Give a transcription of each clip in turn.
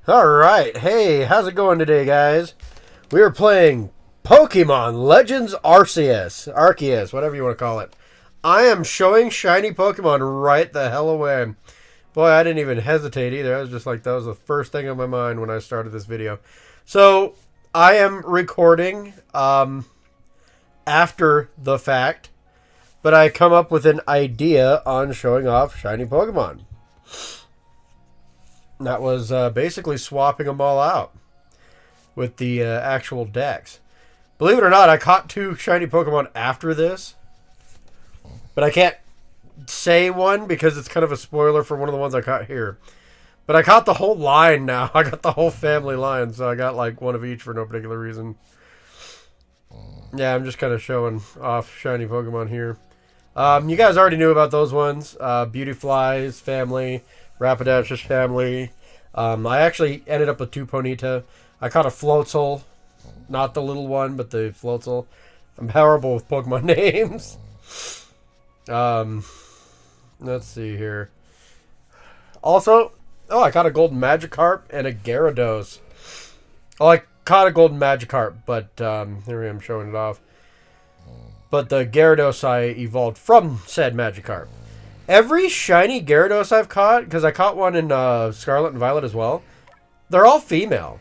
Alright, hey, how's it going today, guys? We are playing Pokemon Legends Arceus, whatever you want to call it. I am showing shiny Pokemon right the hell away. Boy, I didn't even hesitate either. I was just like, that was the first thing on my mind when I started this video. So, I am recording after the fact, but I come up with an idea on showing off shiny Pokemon. That was basically swapping them all out with the actual decks. Believe it or not, I caught 2 shiny Pokemon after this. But I can't say one because it's kind of a spoiler for one of the ones I caught here. But I caught the whole line now. I got the whole family line, so I got like one of each for no particular reason. Yeah, I'm just kind of showing off shiny Pokemon here. You guys already knew about those ones. Beautyfly's family, Rapidash's family. I actually ended up with 2 Ponyta. I caught a Floatzel. Not the little one, but the Floatzel. I'm horrible with Pokemon names. Let's see here. Also, I caught a Golden Magikarp and a Gyarados. Oh, I caught a Golden Magikarp, but here I am showing it off. But the Gyarados I evolved from said Magikarp. Every shiny Gyarados I've caught, because I caught one in Scarlet and Violet as well, they're all female.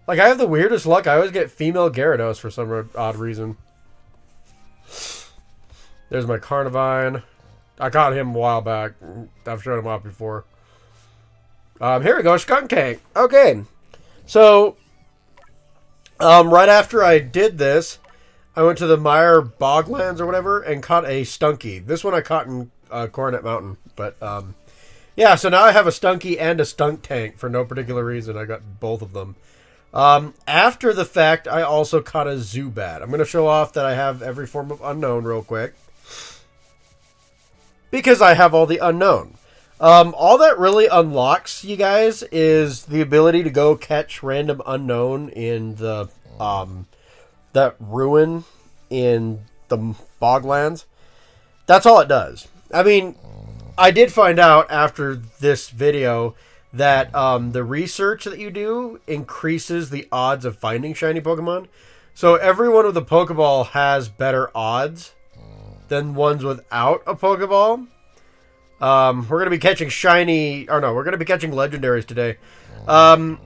Like, I have the weirdest luck. I always get female Gyarados for some odd reason. There's my Carnivine. I caught him a while back. I've shown him off before. Here we go, Skuntank. Okay. So, right after I did this, I went to the Mire Boglands or whatever and caught a Stunky. This one I caught in Coronet Mountain. But, yeah, so now I have a Stunky and a Skuntank for no particular reason. I got both of them. After the fact, I also caught a Zubat. I'm going to show off that I have every form of Unknown real quick. Because I have all the Unknown. All that really unlocks, you guys, is the ability to go catch random Unknown in the, that ruin in the Boglands. That's all it does. I mean, I did find out after this video that the research that you do increases the odds of finding shiny Pokemon. So every one of the Pokeball has better odds than ones without a Pokeball. We're going to be catching shiny... Or no, we're going to be catching legendaries today. I'm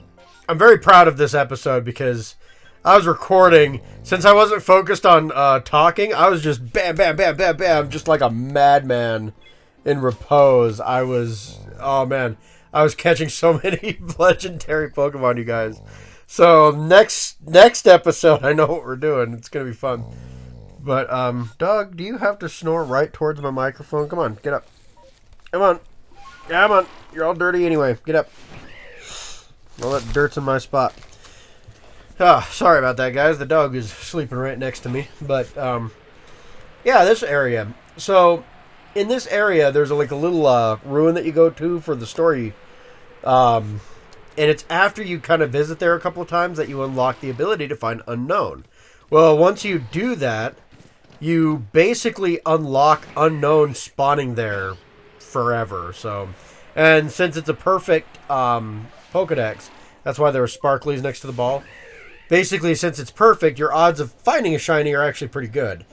very proud of this episode because I was recording. Since I wasn't focused on talking, I was just bam, bam, bam, bam, bam. Just like a madman in repose. I was... Oh, man. I was catching so many legendary Pokemon, you guys. So, next episode, I know what we're doing. It's going to be fun. But, Doug, do you have to snore right towards my microphone? Come on, get up. Come on. Come on. You're all dirty anyway. Get up. All that dirt's in my spot. Sorry about that, guys. The dog is sleeping right next to me. But, yeah, this area. So, in this area, there's like a little ruin that you go to for the story. And it's after you kind of visit there a couple of times that you unlock the ability to find Unknown. Well, once you do that, you basically unlock Unknown spawning there forever. So, and since it's a perfect Pokedex, that's why there are sparklies next to the ball. Basically, since it's perfect, your odds of finding a shiny are actually pretty good.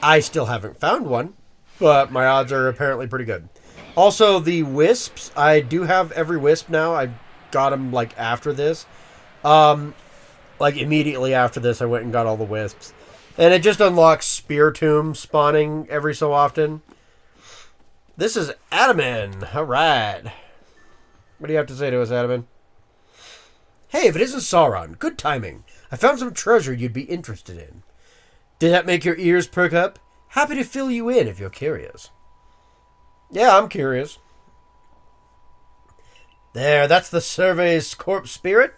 I still haven't found one, but my odds are apparently pretty good. Also, the Wisps, I do have every Wisp now. I got them, like, after this. Like, immediately after this, I went and got all the Wisps. And it just unlocks Spiritomb spawning every so often. This is Adaman. Alright. What do you have to say to us, Adaman? Hey, if it isn't Sauron, good timing. I found some treasure you'd be interested in. Did that make your ears perk up? Happy to fill you in if you're curious. Yeah, I'm curious. There, that's the survey's corpse spirit.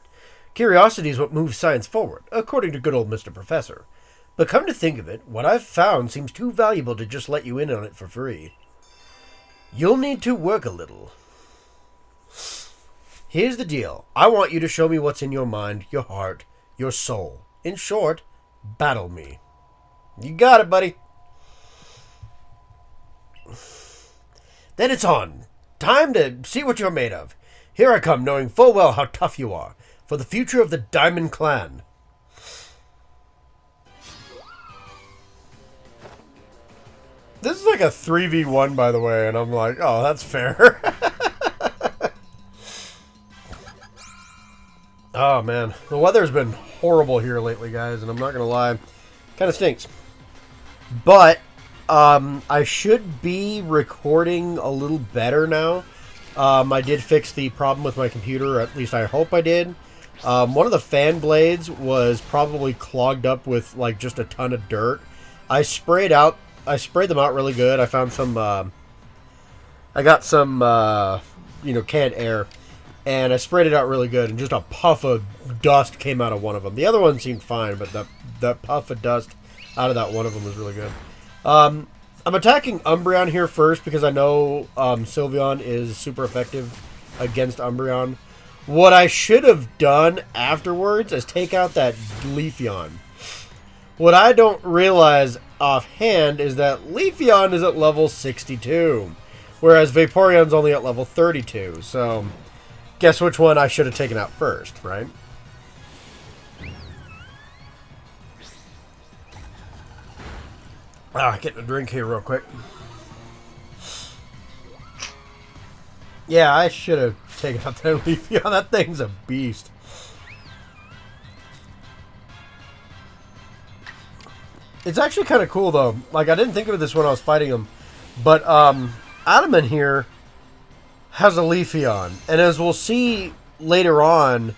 Curiosity is what moves science forward, according to good old Mr. Professor. But come to think of it, what I've found seems too valuable to just let you in on it for free. You'll need to work a little. Here's the deal. I want you to show me what's in your mind, your heart, your soul. In short, battle me. You got it, buddy. Then it's on. Time to see what you're made of. Here I come, knowing full well how tough you are, for the future of the Diamond Clan. This is like a 3v1, by the way, and I'm like, oh, that's fair. Oh, man. The weather's been horrible here lately, guys, and I'm not going to lie. Kind of stinks. But, I should be recording a little better now. I did fix the problem with my computer, or at least I hope I did. One of the fan blades was probably clogged up with, like, just a ton of dirt. I sprayed them out really good. I found some, I got some, canned air, and I sprayed it out really good, and just a puff of dust came out of one of them. The other one seemed fine, but that puff of dust out of that one of them was really good. I'm attacking Umbreon here first, because I know, Sylveon is super effective against Umbreon. What I should have done afterwards is take out that Leafeon. What I don't realize offhand is that Leafeon is at level 62, whereas Vaporeon's only at level 32. So, guess which one I should have taken out first, right? Getting a drink here real quick. Yeah, I should have taken out that Leafeon. That thing's a beast. It's actually kind of cool, though. Like, I didn't think of this when I was fighting him. But, Adaman here has a Leafeon. And as we'll see later on,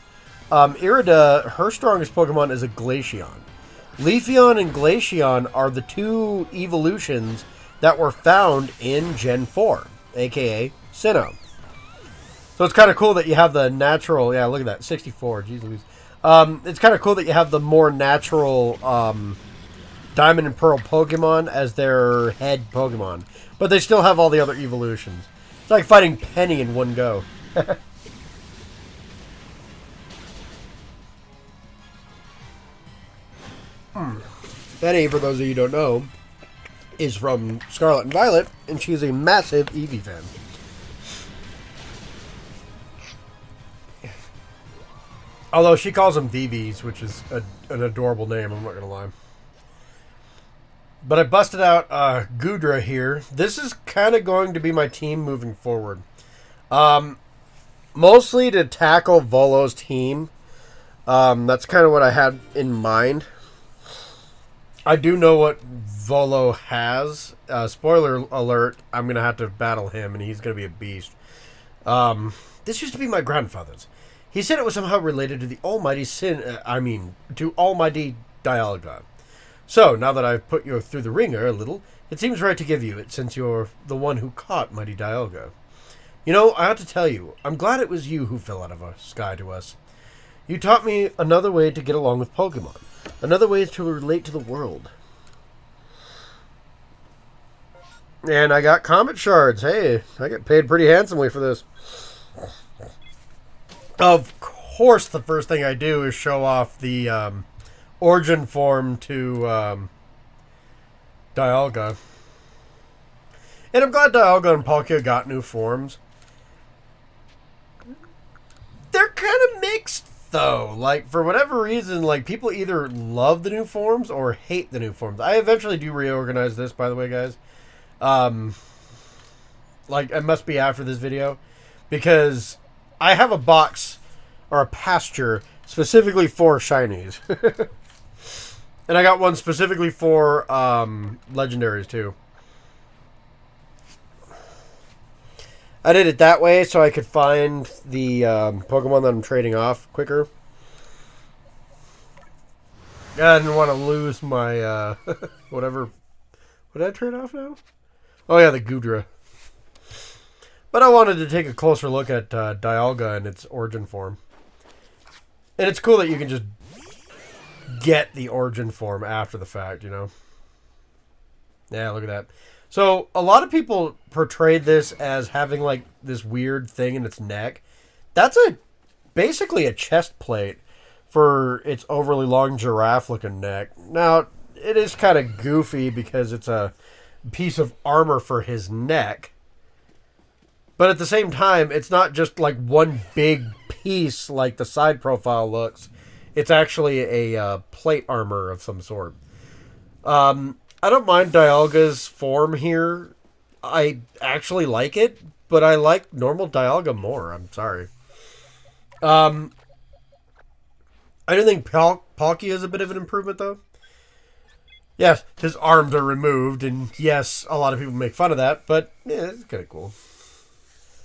Irida, her strongest Pokemon is a Glaceon. Leafeon and Glaceon are the two evolutions that were found in Gen 4, a.k.a. Sinnoh. So it's kind of cool that you have the natural... Yeah, look at that, 64. Jeez Louise. It's kind of cool that you have the more natural... Diamond and Pearl Pokemon as their head Pokemon. But they still have all the other evolutions. It's like fighting Penny in one go. Penny, for those of you who don't know, is from Scarlet and Violet, and she's a massive Eevee fan. Although she calls them VVs, which is an adorable name, I'm not going to lie. But I busted out Goodra here. This is kind of going to be my team moving forward. Mostly to tackle Volo's team. That's kind of what I had in mind. I do know what Volo has. Spoiler alert, I'm going to have to battle him, and he's going to be a beast. This used to be my grandfather's. He said it was somehow related to the almighty to almighty Dialga. So, now that I've put you through the ringer a little, it seems right to give you it, since you're the one who caught mighty Dialga. You know, I have to tell you, I'm glad it was you who fell out of the sky to us. You taught me another way to get along with Pokemon. Another way to relate to the world. And I got Comet Shards. Hey, I get paid pretty handsomely for this. Of course, the first thing I do is show off the origin form to Dialga. And I'm glad Dialga and Palkia got new forms. They're kind of mixed, though. Like, for whatever reason, like, people either love the new forms or hate the new forms. I eventually do reorganize this, by the way, guys. Like, it must be after this video. Because I have a box, or a pasture, specifically for shinies. And I got one specifically for legendaries, too. I did it that way so I could find the Pokemon that I'm trading off quicker. I didn't want to lose my, whatever. What did I trade off now? Oh, yeah, the Goodra. But I wanted to take a closer look at Dialga and its origin form. And it's cool that you can just get the origin form after the fact, you know? Yeah, look at that. So, a lot of people portrayed this as having, like, this weird thing in its neck. That's basically a chest plate for its overly long giraffe-looking neck. Now, it is kind of goofy because it's a piece of armor for his neck. But at the same time, it's not just like one big piece like the side profile looks. It's actually a plate armor of some sort. I don't mind Dialga's form here. I actually like it, but I like normal Dialga more. I'm sorry. I do think Palkia is a bit of an improvement, though. Yes, his arms are removed, and yes, a lot of people make fun of that, but yeah, it's kind of cool.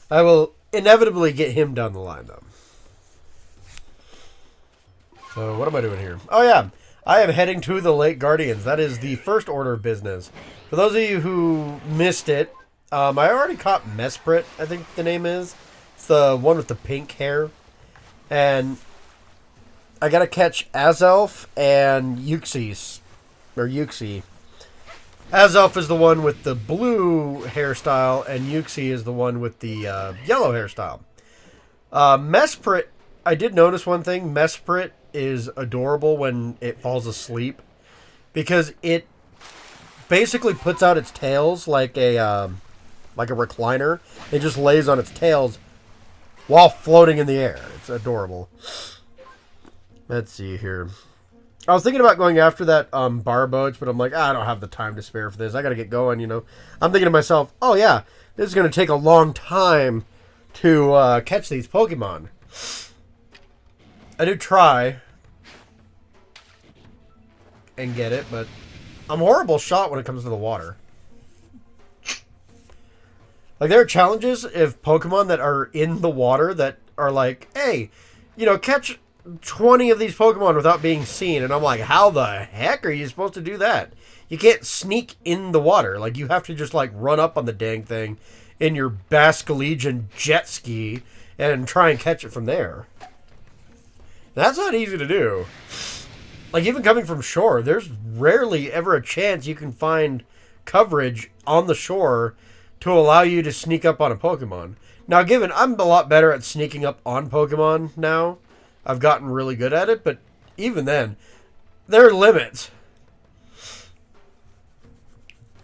I will inevitably get him down the line, though. So, what am I doing here? Oh, yeah. I am heading to the Lake Guardians. That is the first order of business. For those of you who missed it, I already caught Mesprit, I think the name is. It's the one with the pink hair. And I gotta catch Azelf and Uxie. Azelf is the one with the blue hairstyle, and Uxie is the one with the yellow hairstyle. Mesprit, I did notice one thing. Mesprit is adorable when it falls asleep, because it basically puts out its tails like a recliner. It just lays on its tails while floating in the air. It's adorable. Let's see here. I was thinking about going after that Barboach, but I'm like, I don't have the time to spare for this. I got to get going, you know. I'm thinking to myself, oh yeah, this is going to take a long time to catch these Pokemon. I do try and get it, but I'm a horrible shot when it comes to the water. Like, there are challenges of Pokemon that are in the water that are like, hey, you know, catch 20 of these Pokemon without being seen. And I'm like, how the heck are you supposed to do that? You can't sneak in the water. Like, you have to just, like, run up on the dang thing in your Basculegion jet ski and try and catch it from there. That's not easy to do. Like, even coming from shore, there's rarely ever a chance you can find coverage on the shore to allow you to sneak up on a Pokemon. Now, given I'm a lot better at sneaking up on Pokemon now, I've gotten really good at it, but even then, there are limits.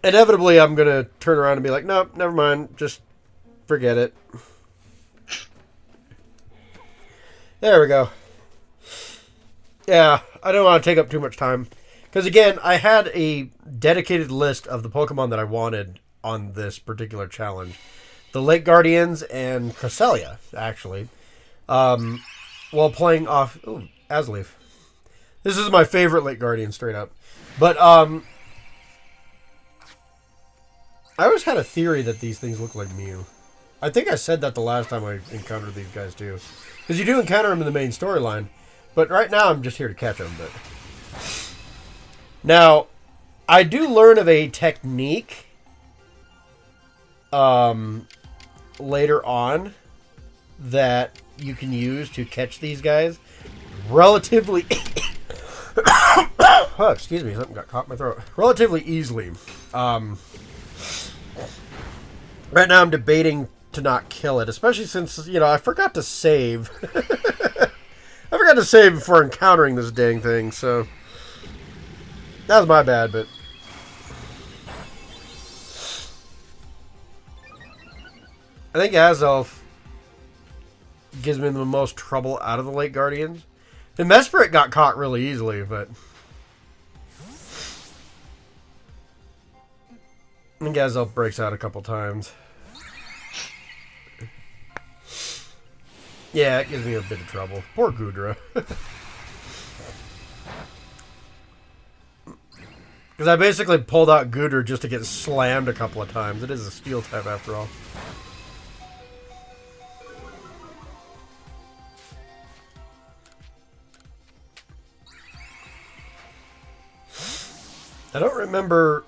Inevitably, I'm going to turn around and be like, nope, never mind, just forget it. There we go. Yeah, I don't want to take up too much time. Because again, I had a dedicated list of the Pokemon that I wanted on this particular challenge. The Lake Guardians and Cresselia, actually. While playing off... Ooh, Azelf. This is my favorite Lake Guardian, straight up. But, I always had a theory that these things look like Mew. I think I said that the last time I encountered these guys, too. Because you do encounter them in the main storyline. But right now, I'm just here to catch them. But now, I do learn of a technique later on that you can use to catch these guys relatively... oh, excuse me, something got caught in my throat. Relatively easily. Right now, I'm debating to not kill it, especially since, you know, I forgot to save. I forgot to save before encountering this dang thing, so that was my bad, but I think Azelf gives me the most trouble out of the Lake Guardians. And Mesprit got caught really easily, but I think Azelf breaks out a couple times. Yeah, it gives me a bit of trouble. Poor Goodra. Because I basically pulled out Goodra just to get slammed a couple of times. It is a steel type after all. I don't remember...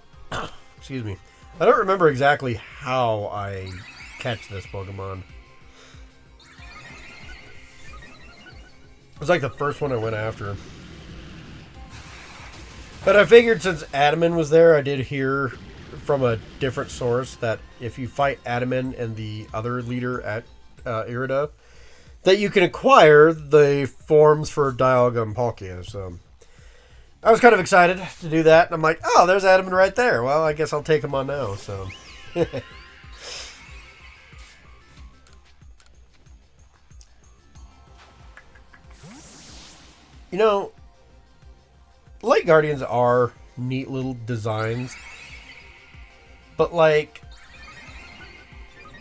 excuse me. I don't remember exactly how I catch this Pokemon. It was like the first one I went after. But I figured since Adaman was there, I did hear from a different source that if you fight Adaman and the other leader at Irida, that you can acquire the forms for Dialga and Palkia. So I was kind of excited to do that. And I'm like, oh, there's Adaman right there. Well, I guess I'll take him on now. So You know, Light Guardians are neat little designs. But, like,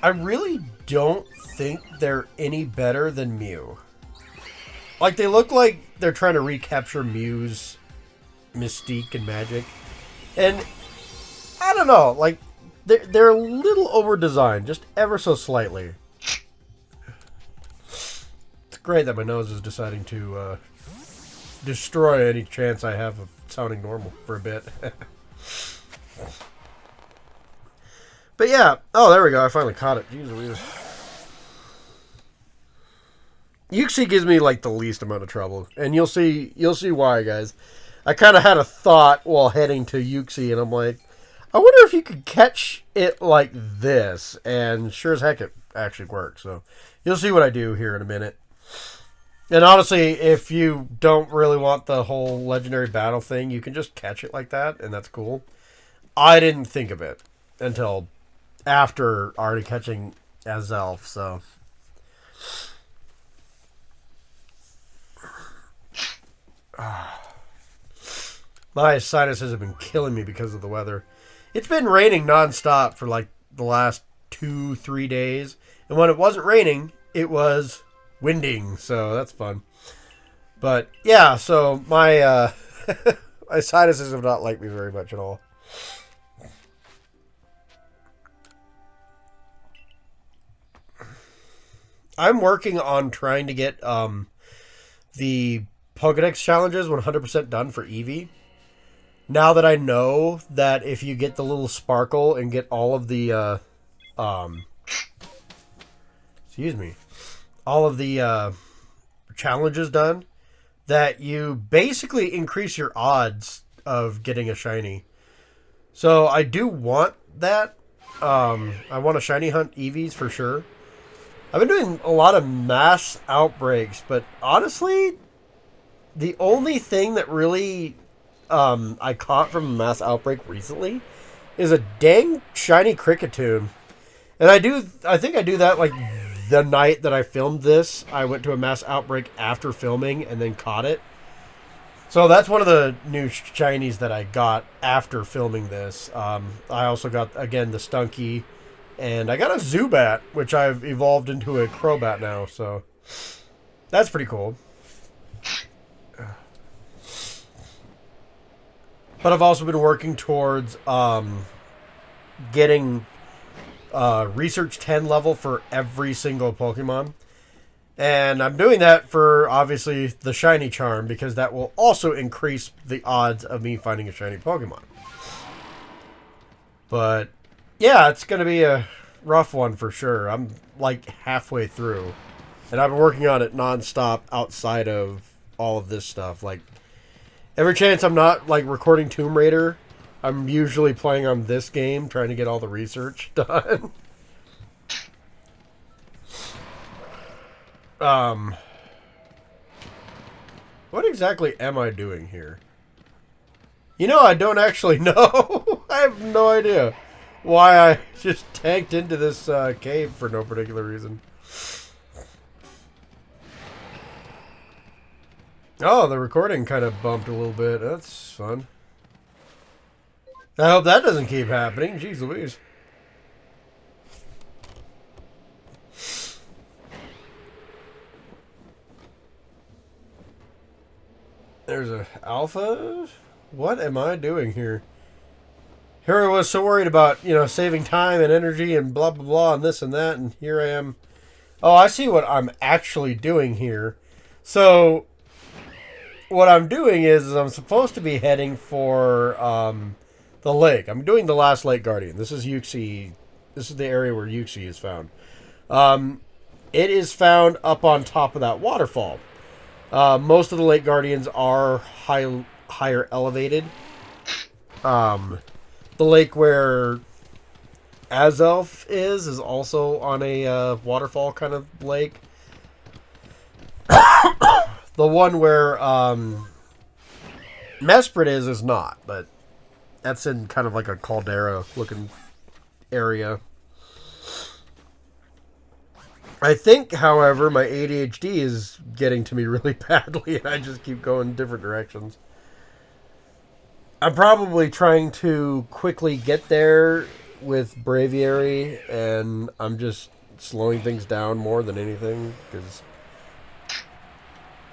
I really don't think they're any better than Mew. Like, they look like they're trying to recapture Mew's mystique and magic. And, I don't know, like, they're a little over-designed, just ever so slightly. It's great that my nose is deciding to destroy any chance I have of sounding normal for a bit. But yeah, oh, there we go. I finally caught it. Jeez Louise. Uxie gives me like the least amount of trouble, and you'll see why, guys. I kind of had a thought while heading to Uxie, and I'm like, I wonder if you could catch it like this, and sure as heck it actually works. So you'll see what I do here in a minute. And honestly, if you don't really want the whole legendary battle thing, you can just catch it like that, and that's cool. I didn't think of it until after already catching Azelf, so. My sinuses have been killing me because of the weather. It's been raining nonstop for like the last 2-3 days. And when it wasn't raining, it was winding, so that's fun. But yeah, so my my sinuses have not liked me very much at all. I'm working on trying to get the Pokedex challenges 100% done for Eevee. Now that I know that if you get the little sparkle and get all of the all of the challenges done, that you basically increase your odds of getting a shiny. So I do want that. I want a shiny hunt Eevees for sure. I've been doing a lot of mass outbreaks, but honestly, the only thing that really I caught from a mass outbreak recently is a dang shiny Cricketune. And I think I do that like the night that I filmed this. I went to a mass outbreak after filming and then caught it. So that's one of the new shinies that I got after filming this. I also got, again, the Stunky. And I got a Zubat, which I've evolved into a Crobat now, so that's pretty cool. But I've also been working towards getting Research 10 level for every single Pokemon. And I'm doing that for, obviously, the Shiny Charm, because that will also increase the odds of me finding a Shiny Pokemon. But yeah, it's going to be a rough one for sure. I'm like halfway through. And I've been working on it nonstop outside of all of this stuff. Like, every chance I'm not like recording Tomb Raider, I'm usually playing on this game, trying to get all the research done. What exactly am I doing here? You know, I don't actually know. I have no idea why I just tanked into this cave for no particular reason. Oh, the recording kind of bumped a little bit. That's fun. I hope that doesn't keep happening. Jeez Louise. There's a alpha? What am I doing here? Here I was so worried about, you know, saving time and energy and blah, blah, blah, and this and that, and here I am. Oh, I see what I'm actually doing here. So, what I'm doing is I'm supposed to be heading for the lake. I'm doing the last Lake Guardian. This is Uxie. This is the area where Uxie is found. It is found up on top of that waterfall. Most of the Lake Guardians are higher elevated. The lake where Azelf is also on a waterfall kind of lake. The one where Mesprit is not, but that's in kind of like a caldera looking area. I think, however, my ADHD is getting to me really badly, and I just keep going different directions. I'm probably trying to quickly get there with Braviary, and I'm just slowing things down more than anything, because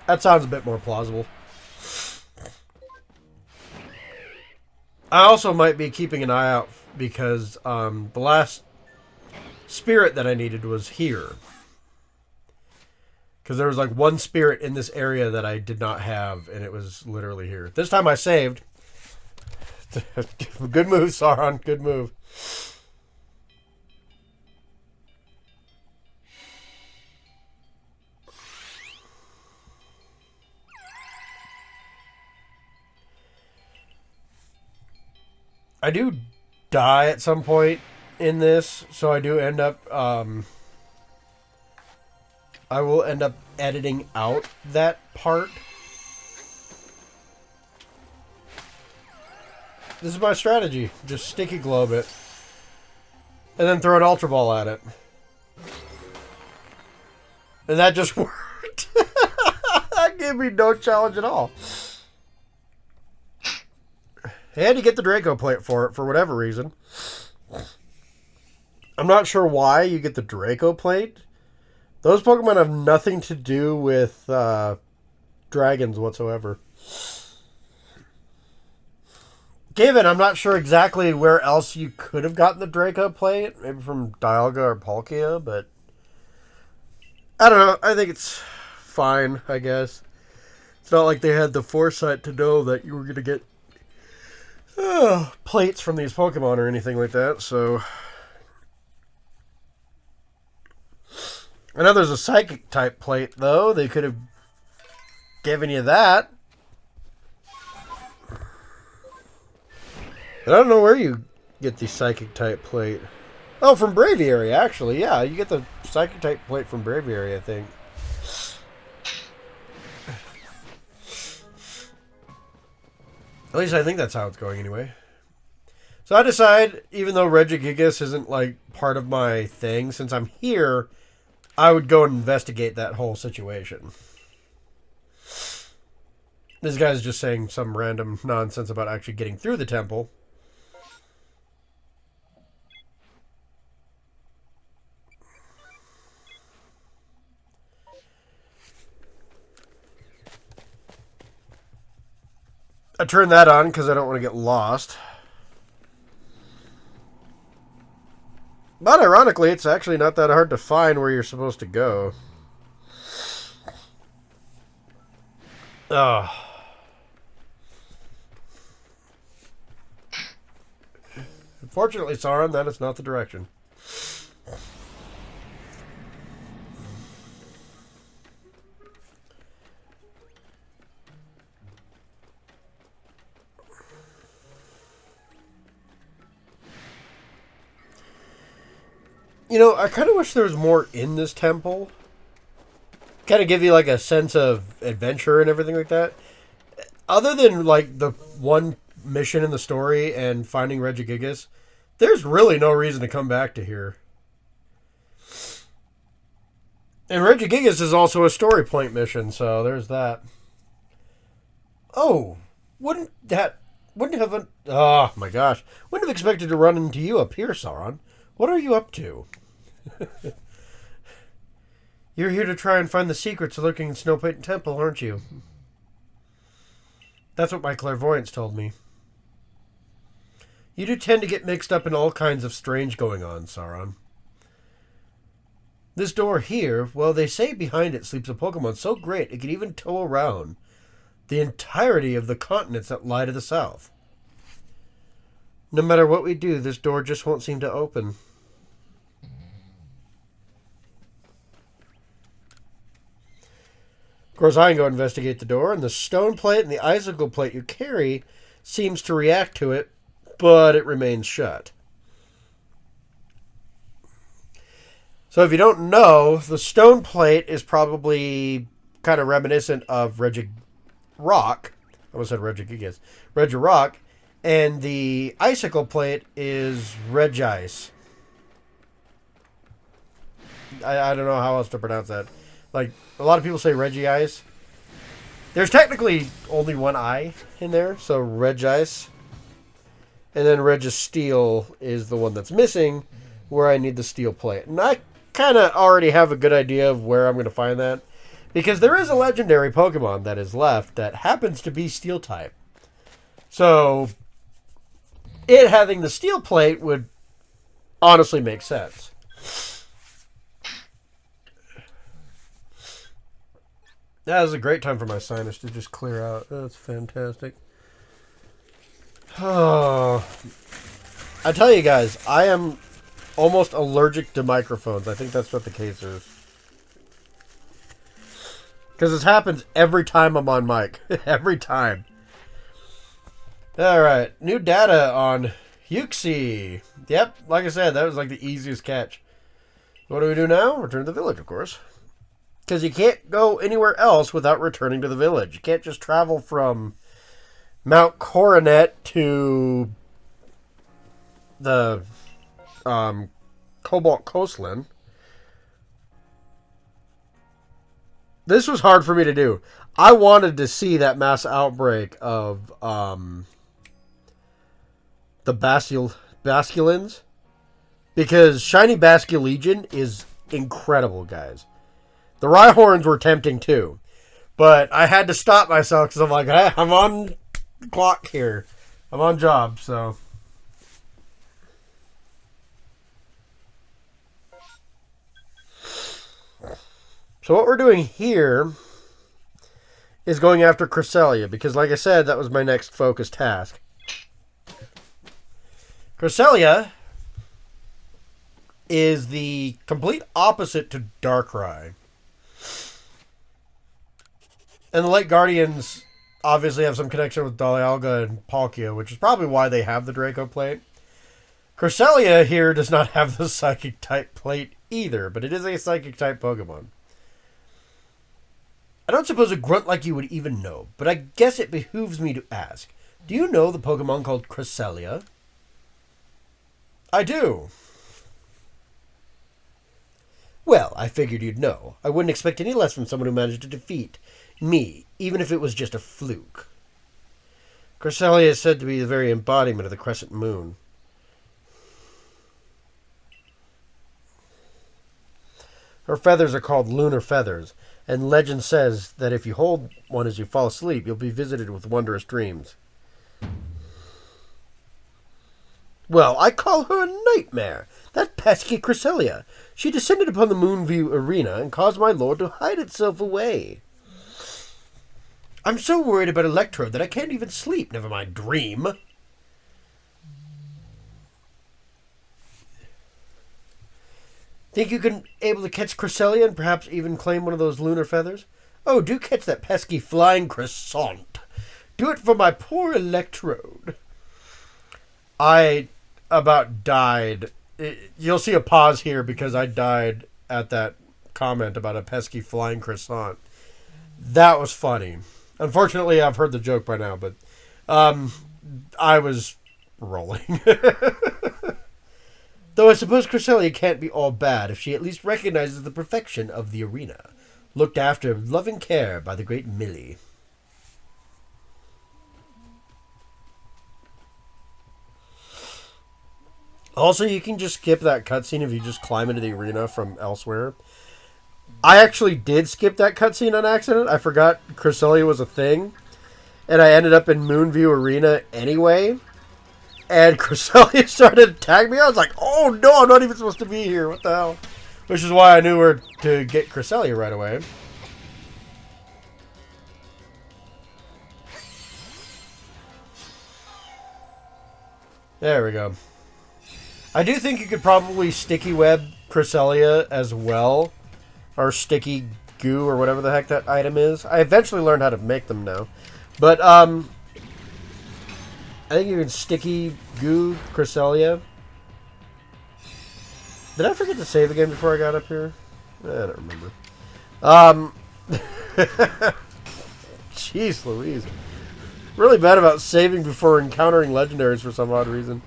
that sounds a bit more plausible. I also might be keeping an eye out because the last spirit that I needed was here. Because there was like one spirit in this area that I did not have, and it was literally here. This time I saved. Good move, Sauron. Good move. I do die at some point in this, so I do end up... I will end up editing out that part. This is my strategy. Just sticky globe it. And then throw an Ultra Ball at it. And that just worked. That gave me no challenge at all. I had to get the Draco Plate for it, for whatever reason. I'm not sure why you get the Draco Plate. Those Pokemon have nothing to do with dragons whatsoever. Given, I'm not sure exactly where else you could have gotten the Draco Plate. Maybe from Dialga or Palkia, but... I don't know. I think it's fine, I guess. It's not like they had the foresight to know that you were going to get plates from these Pokemon or anything like that, so... I know there's a Psychic type plate, though. They could have given you that. But I don't know where you get the Psychic type plate. Oh, from Braviary, actually. Yeah, you get the Psychic type plate from Braviary, I think. At least I think that's how it's going anyway. So I decide, even though Regigigas isn't like part of my thing, since I'm here, I would go and investigate that whole situation. This guy's just saying some random nonsense about actually getting through the temple. I turned that on because I don't want to get lost. But ironically, it's actually not that hard to find where you're supposed to go. Ugh. Unfortunately, Sauron, that is not the direction. You know, I kind of wish there was more in this temple. Kind of give you like a sense of adventure and everything like that. Other than like the one mission in the story and finding Regigigas, there's really no reason to come back to here. And Regigigas is also a story point mission, so there's that. Oh, wouldn't have... Oh my gosh. Wouldn't have expected to run into you up here, Sauron. What are you up to? You're here to try and find the secrets lurking in Snowpaint Temple, aren't you? That's what my clairvoyance told me. You do tend to get mixed up in all kinds of strange going on, Sauron. This door here, well, they say behind it sleeps a Pokemon so great it can even tow around the entirety of the continents that lie to the south. No matter what we do, this door just won't seem to open. Of course, I can go investigate the door, and the stone plate and the icicle plate you carry seems to react to it, but it remains shut. So if you don't know, the stone plate is probably kind of reminiscent of Regirock. I almost said Regigigas. Regirock. And the icicle plate is Regice. I don't know how else to pronounce that. Like, a lot of people say Regigigas. There's technically only one I in there, so Regigigas. And then Registeel is the one that's missing, where I need the steel plate. And I kind of already have a good idea of where I'm going to find that. Because there is a legendary Pokemon that is left that happens to be steel type. So, it having the steel plate would honestly make sense. That was a great time for my sinus to just clear out. That's fantastic. Oh, I tell you guys, I am almost allergic to microphones. I think that's what the case is. Because this happens every time I'm on mic. Every time. Alright, new data on Uxie. Yep, like I said, that was like the easiest catch. What do we do now? Return to the village, of course. Because you can't go anywhere else without returning to the village. You can't just travel from Mount Coronet to the Cobalt Coastland. This was hard for me to do. I wanted to see that mass outbreak of the Basculins. Because Shiny Basculegion is incredible, guys. The Rhyhorns were tempting too. But I had to stop myself because I'm like, hey, I'm on clock here. I'm on job, so. So what we're doing here is going after Cresselia. Because like I said, that was my next focus task. Cresselia is the complete opposite to Darkrai. And the Lake Guardians obviously have some connection with Dialga and Palkia, which is probably why they have the Draco plate. Cresselia here does not have the Psychic type plate either, but it is a Psychic type Pokemon. I don't suppose a grunt like you would even know, but I guess it behooves me to ask. Do you know the Pokemon called Cresselia? I do. Well, I figured you'd know. I wouldn't expect any less from someone who managed to defeat me, even if it was just a fluke. Cresselia is said to be the very embodiment of the crescent moon. Her feathers are called lunar feathers, and legend says that if you hold one as you fall asleep, you'll be visited with wondrous dreams. Well, I call her a nightmare. That pesky Cresselia. She descended upon the Moonview Arena and caused my lord to hide itself away. I'm so worried about Electrode that I can't even sleep, never mind dream. Think you can able to catch Cresselia and perhaps even claim one of those lunar feathers? Oh, do catch that pesky flying croissant. Do it for my poor Electrode. I about died. You'll see a pause here because I died at that comment about a pesky flying croissant. That was funny. Unfortunately, I've heard the joke by now, but I was rolling. Though I suppose Cresselia can't be all bad if she at least recognizes the perfection of the arena, looked after with loving care by the great Millie. Also, you can just skip that cutscene if you just climb into the arena from elsewhere. I actually did skip that cutscene on accident. I forgot Cresselia was a thing. And I ended up in Moonview Arena anyway. And Cresselia started attacking me. I was like, oh no, I'm not even supposed to be here. What the hell? Which is why I knew where to get Cresselia right away. There we go. I do think you could probably sticky web Cresselia as well. Or sticky goo or whatever the heck that item is. I eventually learned how to make them now. But, I think you can sticky goo Cresselia. Did I forget to save again before I got up here? I don't remember. Jeez Louise. Really bad about saving before encountering legendaries for some odd reason.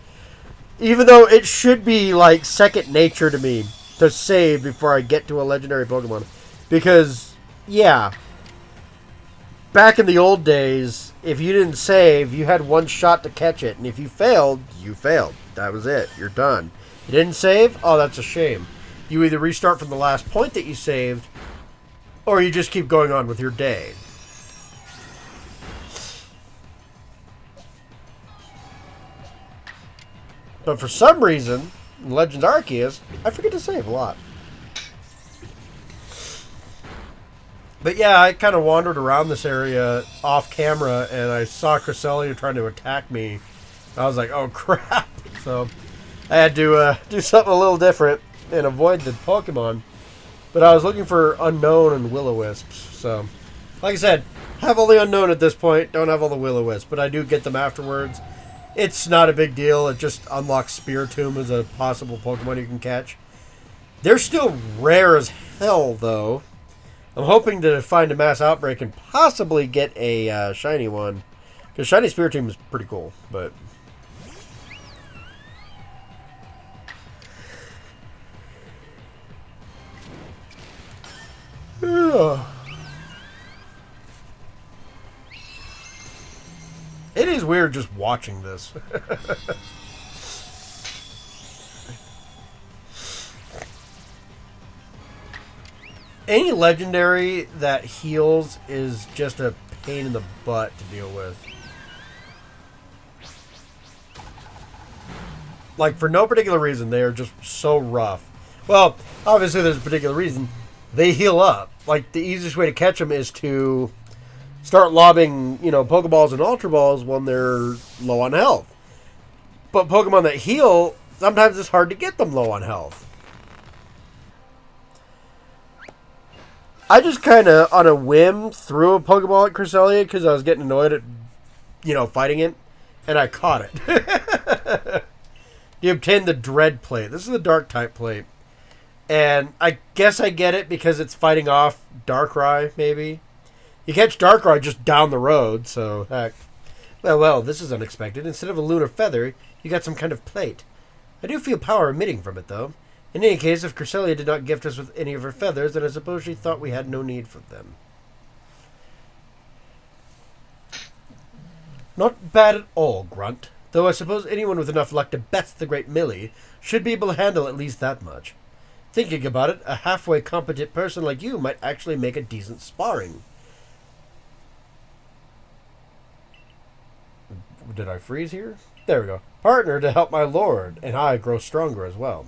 Even though it should be, like, second nature to me. to save before I get to a legendary Pokemon. Because, yeah, back in the old days, if you didn't save, you had one shot to catch it. And if you failed, you failed. That was it. You're done. You didn't save? Oh, that's a shame. You either restart from the last point that you saved, or you just keep going on with your day. But for some reason, in Legends Arceus, I forget to save a lot. But yeah, I kind of wandered around this area off camera, and I saw Cresselia trying to attack me. I was like, oh crap. So I had to do something a little different and avoid the Pokemon. But I was looking for Unknown and Will-O-Wisps. So, like I said, have all the Unknown at this point. Don't have all the Will-O-Wisps, but I do get them afterwards. It's not a big deal. It just unlocks Spiritomb as a possible Pokemon you can catch. They're still rare as hell, though. I'm hoping to find a mass outbreak and possibly get a shiny one. Because shiny Spiritomb is pretty cool, but... It is weird just watching this. Any legendary that heals is just a pain in the butt to deal with. Like, for no particular reason, they are just so rough. Well, obviously there's a particular reason. They heal up. Like, the easiest way to catch them is to start lobbing, you know, Pokeballs and Ultra Balls when they're low on health. But Pokemon that heal, sometimes it's hard to get them low on health. I just kind of, on a whim, threw a Pokeball at Cresselia because I was getting annoyed at, you know, fighting it. And I caught it. You obtained the Dread Plate. This is the Dark-type plate. And I guess I get it because it's fighting off Darkrai, maybe. You catch Darkrai just down the road, so heck. Well, this is unexpected. Instead of a lunar feather, you got some kind of plate. I do feel power emitting from it, though. In any case, if Cresselia did not gift us with any of her feathers, then I suppose she thought we had no need for them. Not bad at all, Grunt. Though I suppose anyone with enough luck to best the great Millie should be able to handle at least that much. Thinking about it, a halfway competent person like you might actually make a decent sparring. Did I freeze here? There we go. Partner to help my lord, and I grow stronger as well.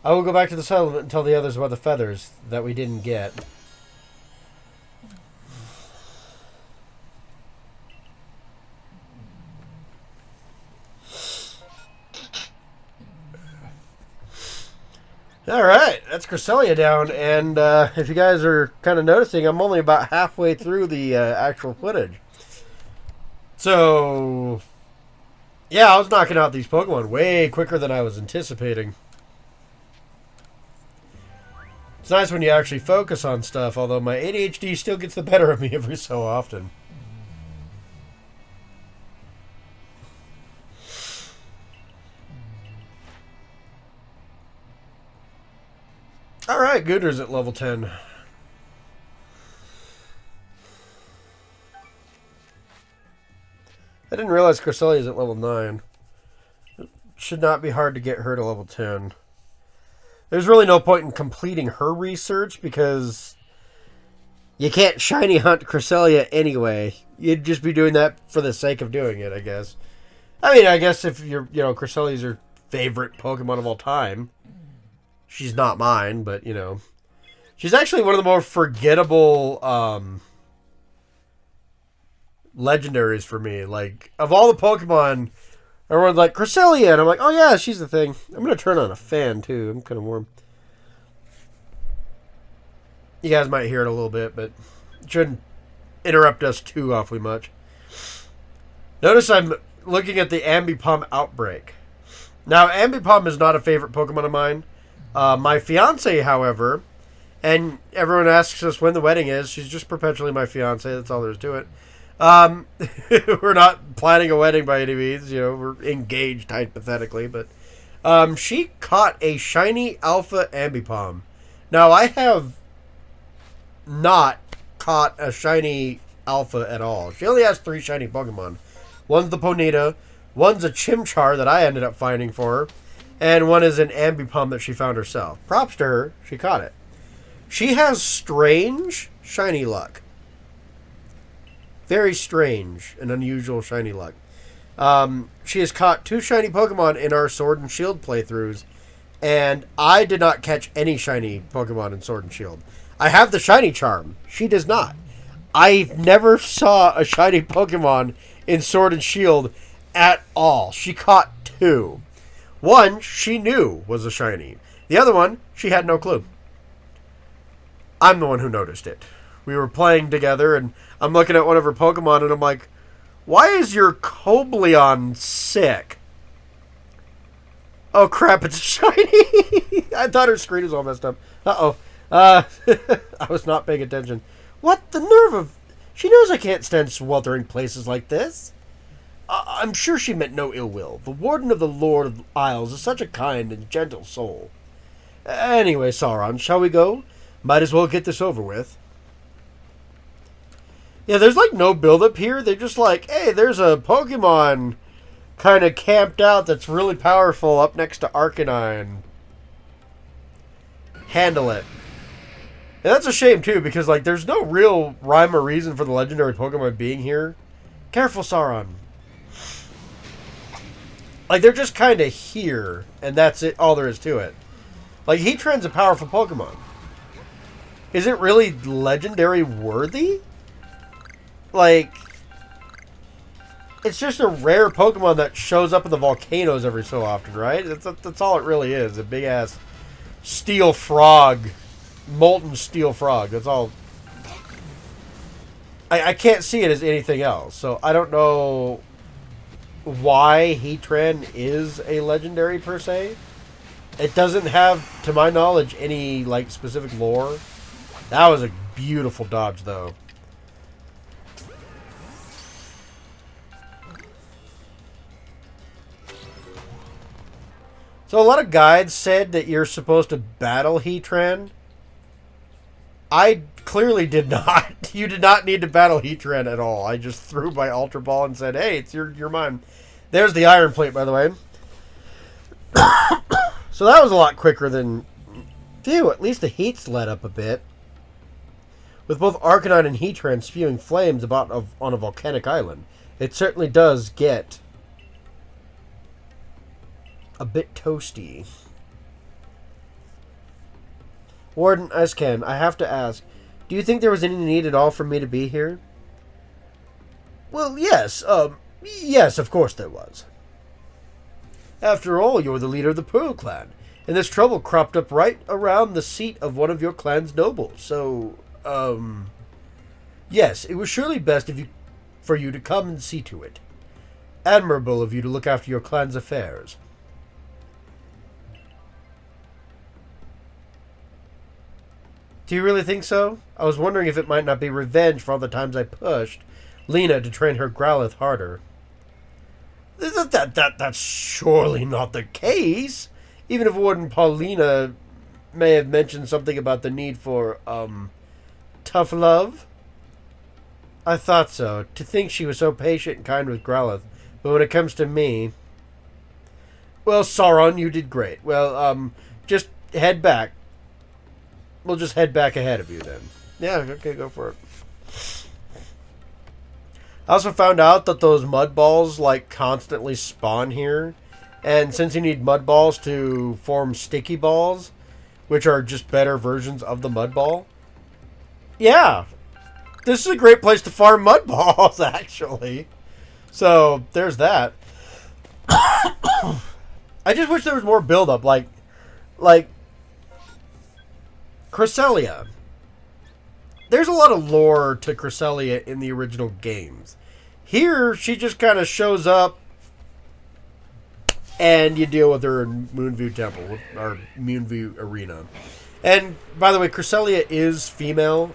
I will go back to the settlement and tell the others about the feathers that we didn't get. Alright, that's Cresselia down, and if you guys are kind of noticing, I'm only about halfway through the actual footage. So, yeah, I was knocking out these Pokemon way quicker than I was anticipating. It's nice when you actually focus on stuff, although my ADHD still gets the better of me every so often. Alright, Gooder's at level 10. I didn't realize Cresselia's at level 9. It should not be hard to get her to level 10. There's really no point in completing her research because you can't shiny hunt Cresselia anyway. You'd just be doing that for the sake of doing it, I guess. I mean, I guess if you're, you know, Cresselia's your favorite Pokemon of all time. She's not mine, but, you know. She's actually one of the more forgettable legendaries for me. Like, of all the Pokemon, everyone's like, Cresselia! And I'm like, oh yeah, she's the thing. I'm going to turn on a fan, too. I'm kind of warm. You guys might hear it a little bit, but it shouldn't interrupt us too awfully much. Notice I'm looking at the Ambipom outbreak. Now, Ambipom is not a favorite Pokemon of mine. My fiance, however, and everyone asks us when the wedding is. She's just perpetually my fiance. That's all there is to it. We're not planning a wedding by any means. You know, we're engaged hypothetically, but She caught a shiny Alpha Ambipom. Now, I have not caught a shiny Alpha at all. She only has 3 shiny Pokemon. One's the Ponyta, one's a Chimchar that I ended up finding for her, and one is an Ambipom that she found herself. Props to her, she caught it. She has strange shiny luck. Very strange and unusual shiny luck. She has caught 2 shiny Pokemon in our Sword and Shield playthroughs, and I did not catch any shiny Pokemon in Sword and Shield. I have the shiny charm. She does not. I never saw a shiny Pokemon in Sword and Shield at all. She caught 2. One she knew was a shiny. The other one, she had no clue. I'm the one who noticed it. We were playing together, and I'm looking at one of her Pokemon, and I'm like, why is your Cobleon sick? Oh, crap, it's shiny. I thought her screen was all messed up. Uh-oh. I was not paying attention. What the nerve of... She knows I can't stand sweltering places like this. I'm sure she meant no ill will. The Warden of the Lord of the Isles is such a kind and gentle soul. Anyway, Sauron, shall we go? Might as well get this over with. Yeah, there's like no build-up here. They're just like, hey, there's a Pokemon kind of camped out that's really powerful up next to Arcanine. Handle it. And that's a shame, too, because like there's no real rhyme or reason for the legendary Pokemon being here. Careful, Sauron. Like, they're just kind of here, and that's it. All there is to it. Like, Heatran's a powerful Pokemon. Is it really legendary worthy? Like, it's just a rare Pokemon that shows up in the volcanoes every so often, right? That's all it really is. A big-ass steel frog. Molten steel frog. That's all. I can't see it as anything else. So, I don't know why Heatran is a legendary, per se. It doesn't have, to my knowledge, any, like, specific lore. That was a beautiful dodge, though. So a lot of guides said that you're supposed to battle Heatran. I clearly did not. You did not need to battle Heatran at all. I just threw my Ultra Ball and said, hey, you're mine. There's the Iron Plate, by the way. So that was a lot quicker than... Phew, at least the heat's let up a bit. With both Arcanine and Heatran spewing flames on a volcanic island, it certainly does get a bit toasty. Warden Escan, I have to ask, do you think there was any need at all for me to be here? Well, yes, yes, of course there was. After all, you're the leader of the Pearl Clan, and this trouble cropped up right around the seat of one of your clan's nobles, so, yes, it was surely best for you to come and see to it. Admirable of you to look after your clan's affairs. Do you really think so? I was wondering if it might not be revenge for all the times I pushed Lena to train her Growlithe harder. That's surely not the case. Even if Warden Paulina may have mentioned something about the need for, tough love. I thought so. To think she was so patient and kind with Growlithe. But when it comes to me... Well, Sauron, you did great. Well, just head back. We'll just head back ahead of you then. Yeah, okay, go for it. I also found out that those mud balls, like, constantly spawn here. And since you need mud balls to form sticky balls, which are just better versions of the mud ball, yeah, this is a great place to farm mud balls, actually. So, there's that. I just wish there was more build-up, like Cresselia. There's a lot of lore to Cresselia in the original games. Here, she just kind of shows up, and you deal with her in Moonview Temple, or Moonview Arena. And, by the way, Cresselia is female,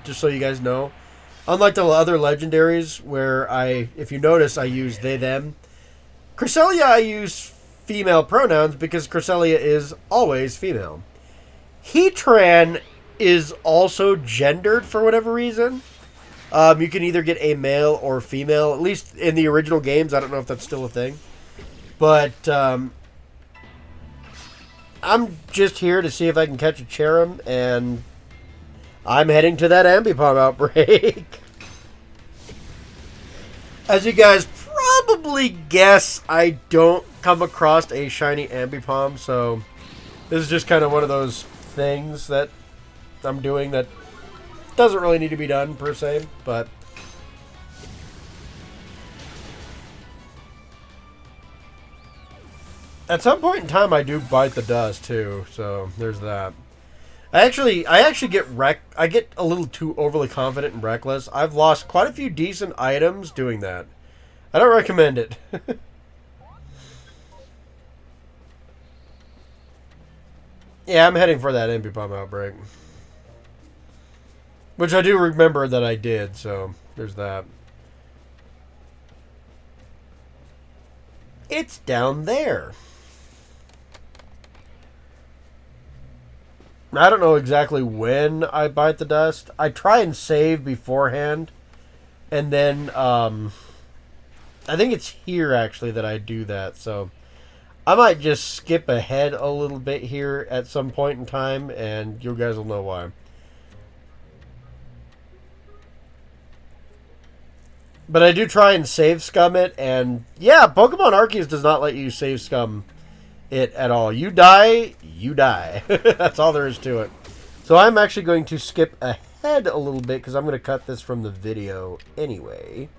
just so you guys know. Unlike the other legendaries, where if you notice, I use they, them. Cresselia I use female pronouns because Cresselia is always female. Heatran is also gendered for whatever reason. You can either get a male or female, at least in the original games. I don't know if that's still a thing. But I'm just here to see if I can catch a Cherim, and I'm heading to that Ambipom outbreak. As you guys probably guess, I don't come across a shiny Ambipom, so this is just kind of one of those things that I'm doing that doesn't really need to be done, per se, but at some point in time I do bite the dust, too, so there's that. I actually get a little too overly confident and reckless. I've lost quite a few decent items doing that. I don't recommend it. Yeah, I'm heading for that Ambipom outbreak. Which I do remember that I did, so there's that. It's down there. I don't know exactly when I bite the dust. I try and save beforehand. And then, I think it's here, actually, that I do that. So, I might just skip ahead a little bit here at some point in time. And you guys will know why. But I do try and save scum it. And, yeah, Pokemon Arceus does not let you save scum it at all. You die, you die. That's all there is to it. So I'm actually going to skip ahead a little bit because I'm going to cut this from the video anyway.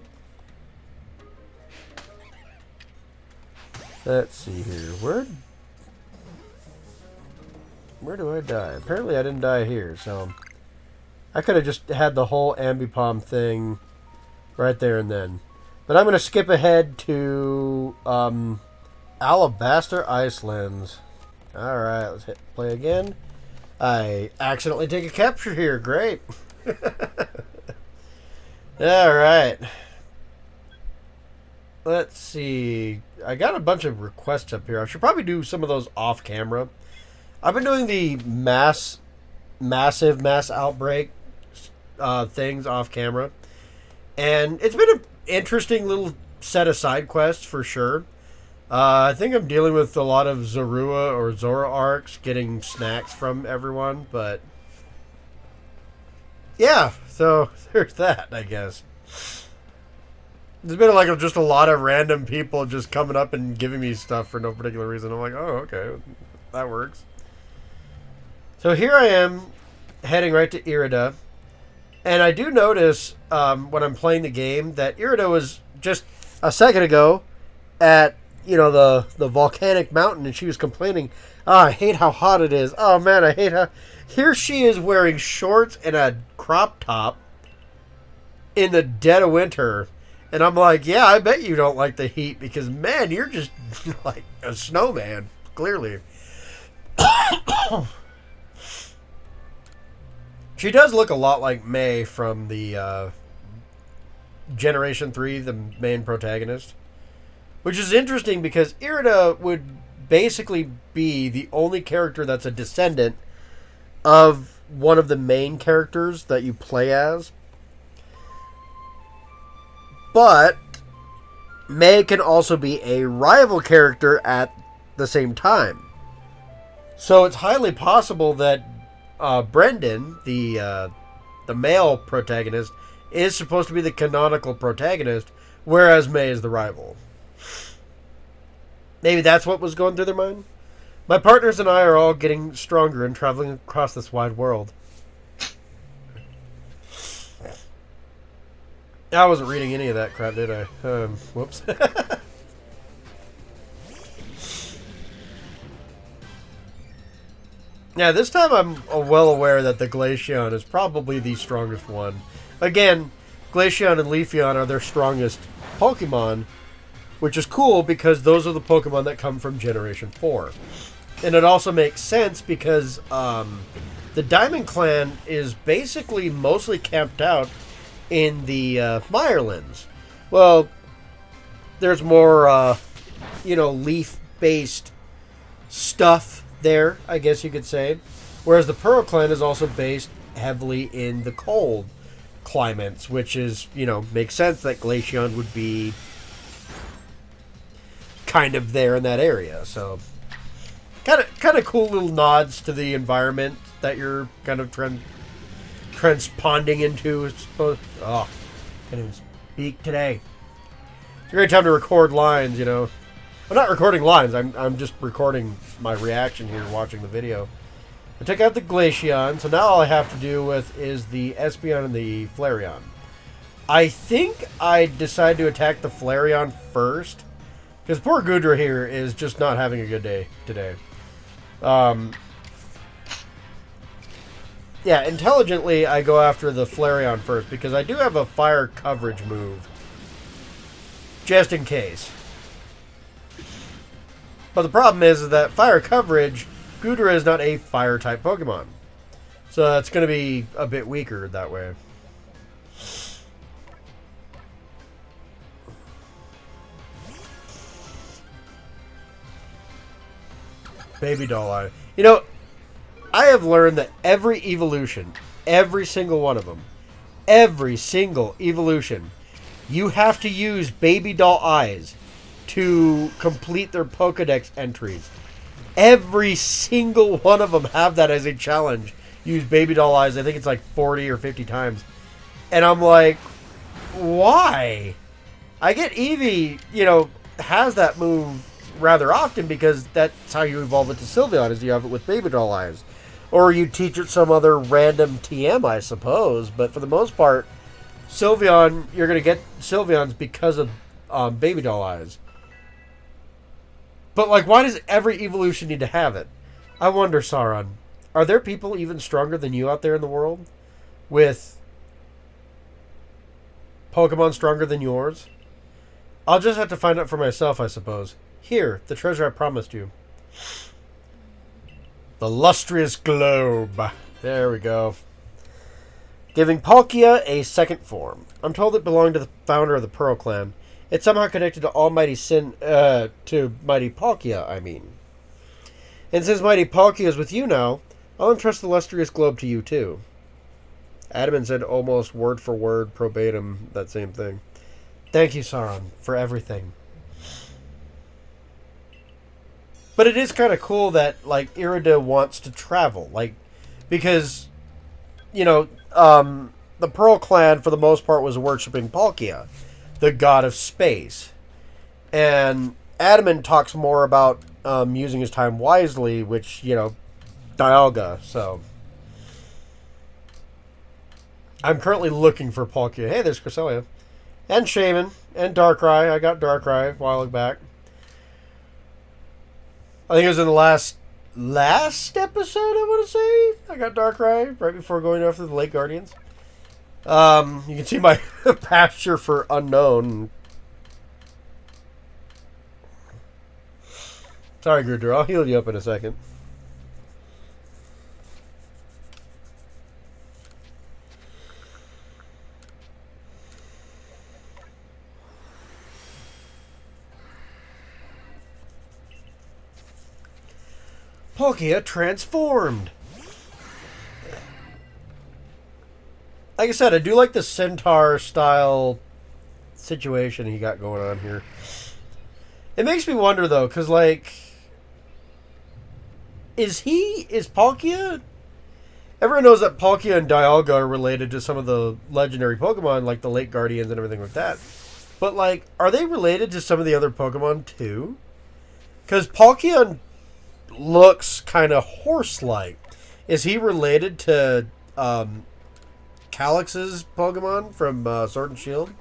Let's see here. Where do I die? Apparently I didn't die here, so I could have just had the whole Ambipom thing right there and then. But I'm going to skip ahead to Alabaster Icelands. Alright, let's hit play again. I accidentally take a capture here. Great. Alright. Let's see. I got a bunch of requests up here. I should probably do some of those off camera. I've been doing the massive mass outbreak things off camera. And it's been an interesting little set of side quests for sure. I think I'm dealing with a lot of Zorua or Zoroarks getting snacks from everyone, but yeah, so there's that, I guess. There's been like just a lot of random people just coming up and giving me stuff for no particular reason. I'm like, oh, okay, that works. So here I am, heading right to Irida, and I do notice when I'm playing the game that Irida was just a second ago at the volcanic mountain, and she was complaining, oh, I hate how hot it is. Oh, man, I hate how... Here she is wearing shorts and a crop top in the dead of winter. And I'm like, yeah, I bet you don't like the heat because, man, you're just like a snowman, clearly. She does look a lot like May from the Generation 3, the main protagonist. Which is interesting because Irida would basically be the only character that's a descendant of one of the main characters that you play as. But May can also be a rival character at the same time. So it's highly possible that Brendan, the male protagonist, is supposed to be the canonical protagonist, whereas May is the rival. Maybe that's what was going through their mind. My partners and I are all getting stronger and traveling across this wide world. I wasn't reading any of that crap, did I? Whoops. Yeah, this time I'm well aware that the Glaceon is probably the strongest one. Again, Glaceon and Leafeon are their strongest Pokemon, which is cool because those are the Pokemon that come from Generation 4. And it also makes sense because the Diamond Clan is basically mostly camped out in the Mirelands. Well, there's more, leaf based stuff there, I guess you could say. Whereas the Pearl Clan is also based heavily in the cold climates, which is, makes sense that Glaceon would be kind of there in that area. So kind of cool little nods to the environment that you're kind of transponding into. I can't even speak today. It's a great time to record lines, I'm not recording lines. I'm just recording my reaction here, watching the video. I took out the Glaceon, so now all I have to do with is the Espeon and the Flareon. I think I decided to attack the Flareon first, because poor Goodra here is just not having a good day today. Yeah, intelligently I go after the Flareon first, because I do have a fire coverage move. Just in case. But the problem is that fire coverage, Goodra is not a fire-type Pokemon. So it's going to be a bit weaker that way. Baby Doll Eye. I have learned that every evolution, every single one of them, every single evolution, you have to use Baby Doll Eyes to complete their Pokedex entries. Every single one of them have that as a challenge. Use Baby Doll Eyes. I think it's like 40 or 50 times. And I'm like, why? I get Eevee, has that move rather often because that's how you evolve it to Sylveon, is you have it with Baby Doll Eyes. Or you teach it some other random TM, I suppose. But for the most part, Sylveon, you're going to get Sylveons because of Baby Doll Eyes. But, why does every evolution need to have it? I wonder, Sauron, are there people even stronger than you out there in the world? With Pokemon stronger than yours? I'll just have to find out for myself, I suppose. Here, the treasure I promised you. The lustrous globe. There we go. Giving Palkia a second form. I'm told it belonged to the founder of the Pearl Clan. It's somehow connected to Almighty to Mighty Palkia, I mean. And since Mighty Palkia is with you now, I'll entrust the lustrous globe to you too. Adamant said almost word for word, verbatim, that same thing. Thank you, Sauron, for everything. But it is kind of cool that, Irida wants to travel. Because, the Pearl Clan, for the most part, was worshipping Palkia, the god of space. And Adamant talks more about using his time wisely, which, Dialga, so. I'm currently looking for Palkia. Hey, there's Cresselia. And Shaman. And Darkrai. I got Darkrai a while back. I think it was in the last episode, I want to say. I got Darkrai right before going after the Lake Guardians. You can see my pasture for unknown. Sorry, Gruder. I'll heal you up in a second. Palkia transformed. Like I said, I do like the centaur style situation he got going on here. It makes me wonder though, because is Palkia? Everyone knows that Palkia and Dialga are related to some of the legendary Pokemon, like the Lake Guardians and everything like that. But are they related to some of the other Pokemon too? Because Palkia looks kind of horse-like. Is he related to Calyx's Pokemon from Sword and Shield?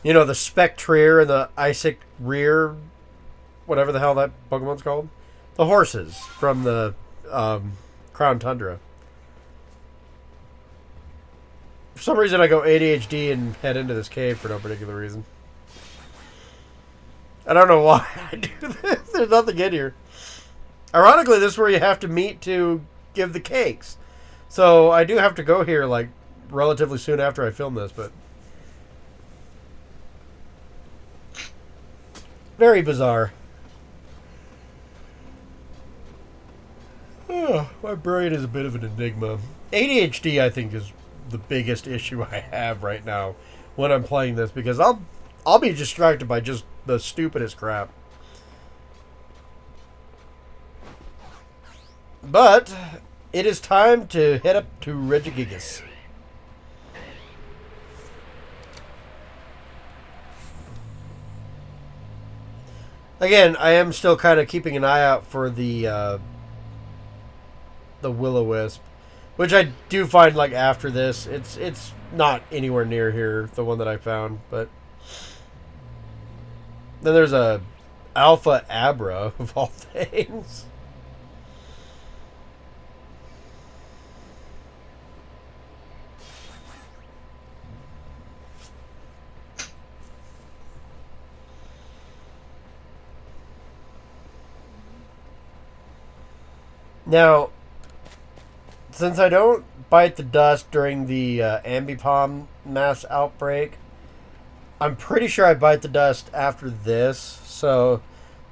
The Spectrier and the Isic Rear, whatever the hell that Pokemon's called. The horses from the Crown Tundra. For some reason I go ADHD and head into this cave for no particular reason. I don't know why I do this. There's nothing in here. Ironically, this is where you have to meet to give the cakes. So I do have to go here, relatively soon after I film this, but... Very bizarre. Oh, my brain is a bit of an enigma. ADHD, I think, is the biggest issue I have right now when I'm playing this, because I'll be distracted by just the stupidest crap. But it is time to head up to Regigigas. Again, I am still kind of keeping an eye out for the Will-O-Wisp, which I do find, like, after this, it's not anywhere near here, the one that I found, but then there's a Alpha Abra of all things. Now, since I don't bite the dust during the Ambipom mass outbreak, I'm pretty sure I bite the dust after this. So,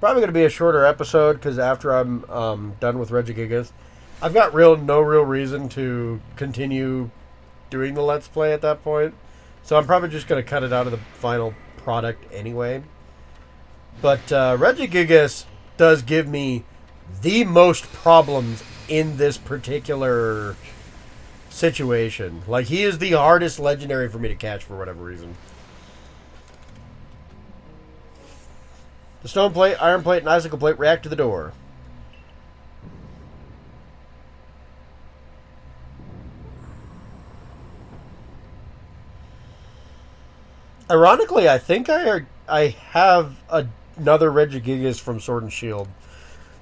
probably going to be a shorter episode, because after I'm done with Regigigas, I've got no real reason to continue doing the Let's Play at that point. So I'm probably just going to cut it out of the final product anyway. But Regigigas does give me the most problems in this particular situation. Like, he is the hardest legendary for me to catch for whatever reason. The stone plate, iron plate, and icicle plate react to the door. Ironically, I think I have another Regigigas from Sword and Shield.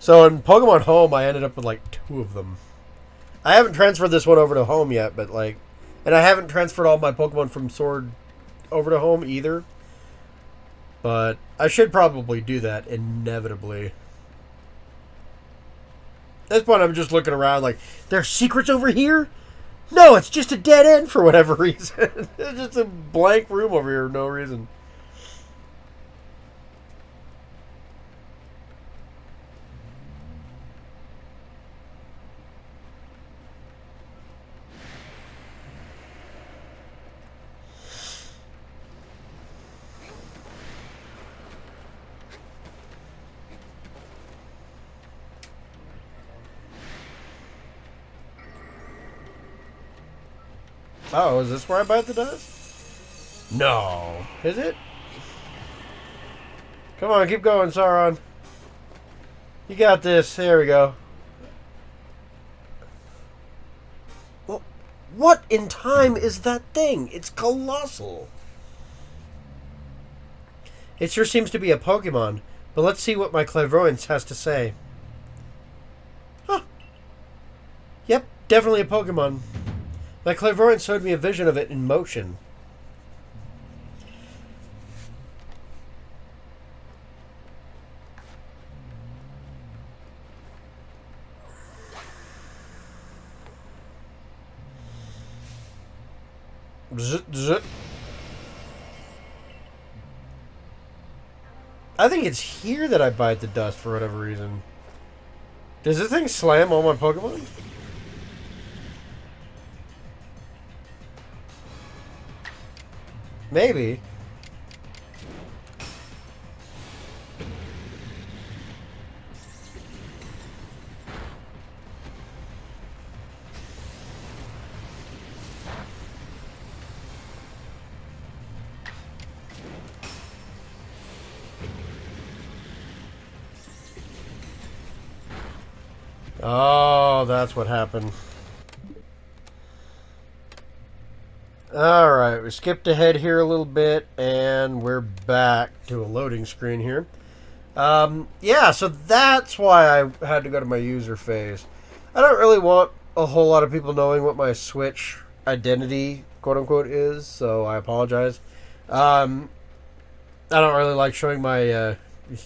So in Pokemon Home, I ended up with like 2 of them. I haven't transferred this one over to Home yet, but like, and I haven't transferred all my Pokemon from Sword over to Home either. But I should probably do that inevitably. At this point, I'm just looking around like, there's secrets over here? No, it's just a dead end for whatever reason. It's just a blank room over here for no reason. Oh, is this where I bite the dust? No. Is it? Come on, keep going, Sauron. You got this. There we go. Well, what in time is that thing? It's colossal. It sure seems to be a Pokemon, but let's see what my clairvoyance has to say. Huh. Yep, definitely a Pokemon. My clairvoyance showed me a vision of it in motion. I think it's here that I bite the dust for whatever reason. Does this thing slam all my Pokemon? Maybe. Oh, that's what happened. Alright, we skipped ahead here a little bit, and we're back to a loading screen here. Yeah, so that's why I had to go to my user phase. I don't really want a whole lot of people knowing what my Switch identity, quote-unquote, is, so I apologize. I don't really like showing my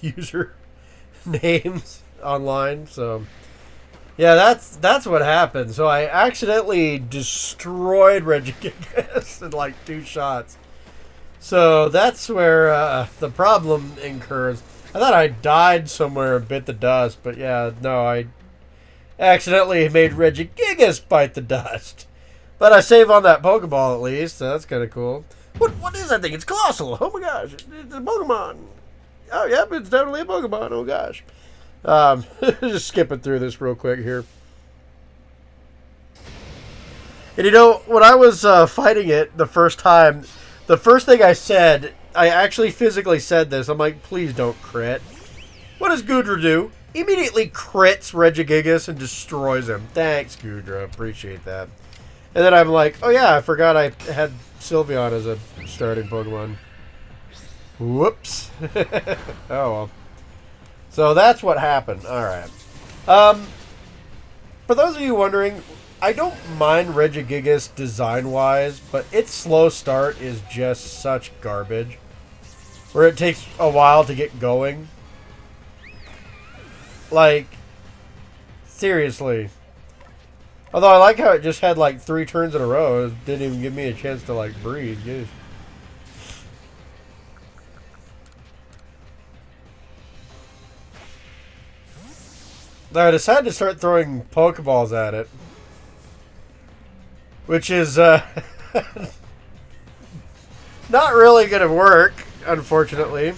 user names online, so... Yeah, that's what happened. So I accidentally destroyed Regigigas in like 2 shots. So that's where the problem incurs. I thought I died somewhere and bit the dust, but yeah, no, Accidentally made Regigigas bite the dust. But I save on that Pokeball at least, so that's kind of cool. What is that thing? It's Colossal. Oh my gosh. It's a Pokemon. Oh, yep, it's definitely a Pokemon. Oh gosh. Just skipping through this real quick here. And you know, when I was fighting it the first time, the first thing I said, I actually physically said this. I'm like, please don't crit. What does Goodra do? Immediately crits Regigigas and destroys him. Thanks, Goodra. Appreciate that. And then I'm like, oh yeah, I forgot I had Sylveon as a starting Pokemon. Whoops. Oh well. So that's what happened. Alright. For those of you wondering, I don't mind Regigigas design-wise, but its slow start is just such garbage. Where it takes a while to get going. Like, seriously. Although I like how it just had like 3 turns in a row. It didn't even give me a chance to like breathe. Jeez. I decided to start throwing Pokeballs at it. Which is not really going to work, unfortunately.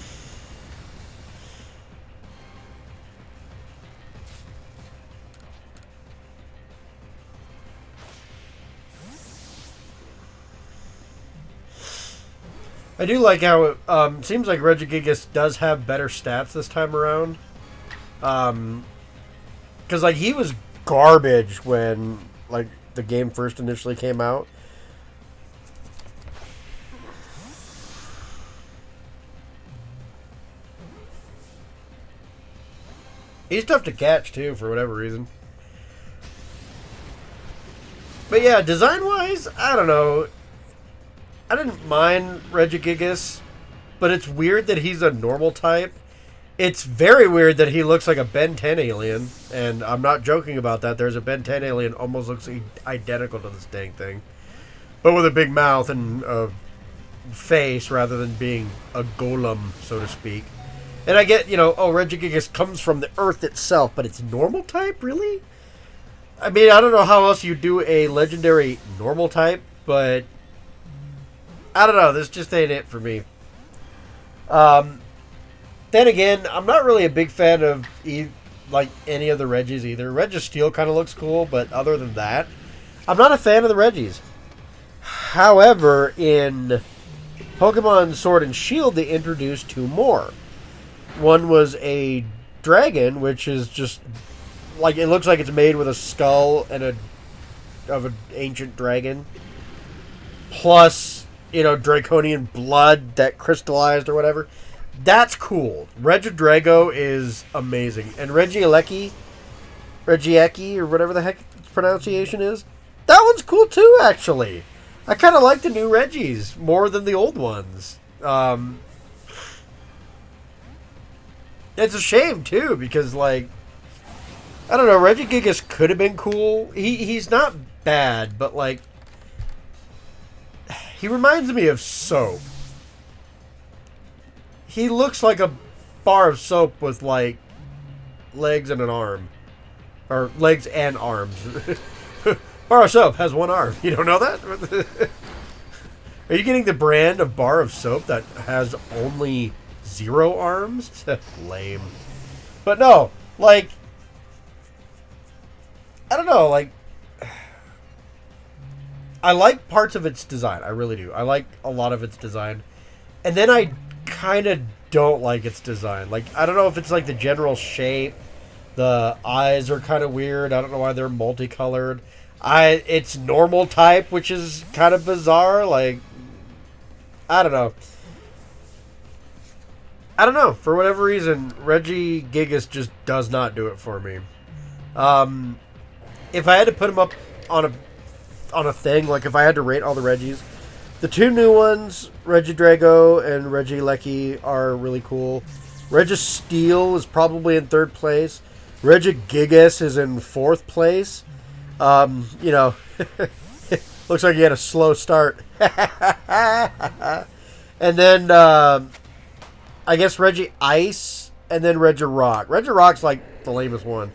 I do like how it seems like Regigigas does have better stats this time around. Because like he was garbage when like the game first initially came out. He's tough to catch too for whatever reason. But yeah, design-wise, I don't know. I didn't mind Regigigas, but it's weird that he's a normal type. It's very weird that he looks like a Ben 10 alien, and I'm not joking about that. There's a Ben 10 alien almost looks identical to this dang thing, but with a big mouth and a face rather than being a golem, so to speak. And I get, you know, oh, Regigigas comes from the earth itself, but it's normal type, really? I mean, I don't know how else you do a legendary normal type, but I don't know. This just ain't it for me. Then again, I'm not really a big fan of like any of the Regis either. Registeel kind of looks cool, but other than that, I'm not a fan of the Regis. However, in Pokemon Sword and Shield, they introduced 2 more. One was a dragon, which is just like it looks like it's made with a skull and of an ancient dragon, plus, you know, draconian blood that crystallized or whatever. That's cool. Regidrago is amazing. And Regieleki, or whatever the heck its pronunciation is, that one's cool too, actually. I kind of like the new Regis more than the old ones. It's a shame too, because like, I don't know, Regigigas could have been cool. He's not bad, but like, he reminds me of soap. He looks like a bar of soap with like legs and an arm, or legs and arms. Bar of soap has 1 arm. You don't know that? Are you getting the brand of bar of soap that has only 0 arms? Lame. But no, like, I don't know, like, I like parts of its design. I really do. I like a lot of its design. And then I kind of don't like its design. Like, I don't know if it's like the general shape. The eyes are kind of weird. I don't know why they're multicolored. It's normal type, which is kind of bizarre. Like, I don't know. For whatever reason, Regigigas just does not do it for me. If I had to put him up on a thing, like if I had to rate all the Regis, the 2 new ones, Regidrago and Regieleki, are really cool. Registeel is probably in 3rd place. Regigigas is in 4th place. You know, looks like he had a slow start. And then, I guess Regice, and then Regirock. Regirock's like the lamest one.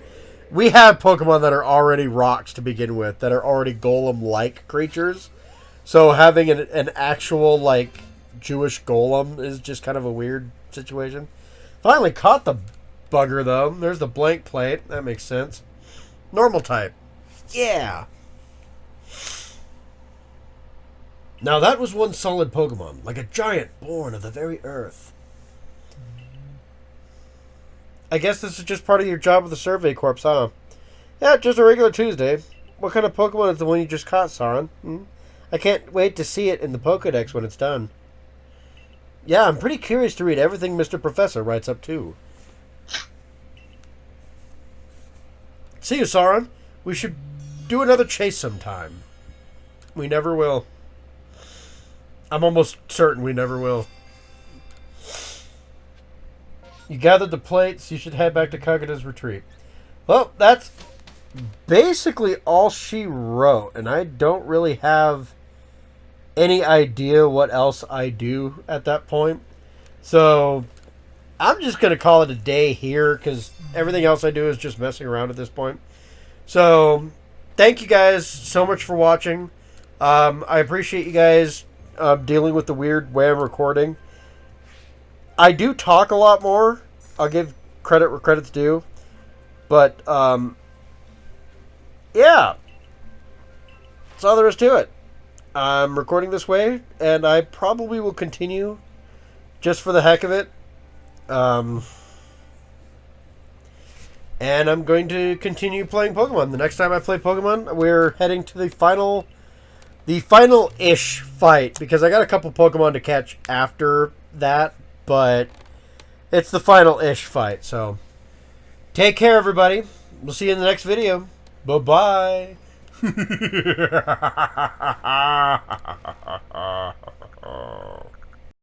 we have Pokemon that are already rocks to begin with, that are already golem-like creatures. So having an actual, like, Jewish golem is just kind of a weird situation. Finally caught the bugger, though. There's the blank plate. That makes sense. Normal type. Yeah. Now that was one solid Pokemon, like a giant born of the very earth. I guess this is just part of your job with the Survey Corps, huh? Yeah, just a regular Tuesday. What kind of Pokemon is the one you just caught, Sauron? I can't wait to see it in the Pokedex when it's done. Yeah, I'm pretty curious to read everything Mr. Professor writes up, too. See you, Sauron. We should do another chase sometime. We never will. I'm almost certain we never will. You gathered the plates. You should head back to Kaguta's retreat. Well, that's basically all she wrote. And I don't really have any idea what else I do at that point. So I'm just going to call it a day here because everything else I do is just messing around at this point. So thank you guys so much for watching. I appreciate you guys dealing with the weird way I'm recording. I do talk a lot more. I'll give credit where credit's due. But, yeah. That's all there is to it. I'm recording this way, and I probably will continue just for the heck of it. And I'm going to continue playing Pokemon. The next time I play Pokemon, we're heading to the final-ish fight, because I got a couple Pokemon to catch after that, but it's the final-ish fight, so take care, everybody. We'll see you in the next video. Bye-bye.